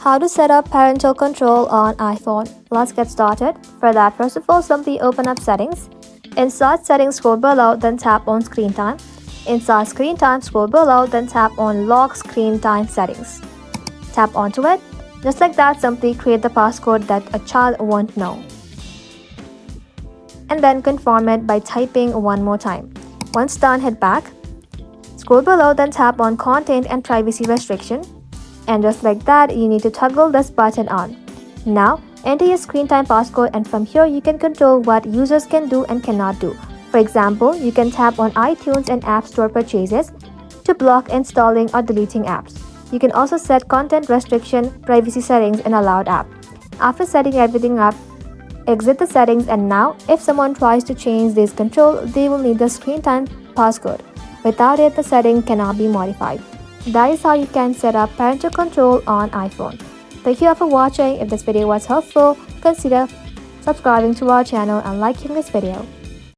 How to set up parental control on iPhone. Let's get started. For that, first of all, simply open up Settings. Inside Settings, scroll below, then tap on Screen Time. Inside Screen Time, scroll below, then tap on Lock Screen Time Settings. Tap onto it. Just like that, simply create the passcode that a child won't know. And then confirm it by typing one more time. Once done, hit back. Scroll below, then tap on Content and Privacy Restriction. And just like that, you need to toggle this button on. Now, enter your screen time passcode, and from here you can control what users can do and cannot do. For example, you can tap on iTunes and App Store purchases to block installing or deleting apps. You can also set content restriction, privacy settings, and allowed app. After setting everything up, exit the settings, and now if someone tries to change this control, they will need the screen time passcode. Without it, the setting cannot be modified. That is how you can set up parental control on iPhone. Thank you all for watching. If this video was helpful, consider subscribing to our channel and liking this video.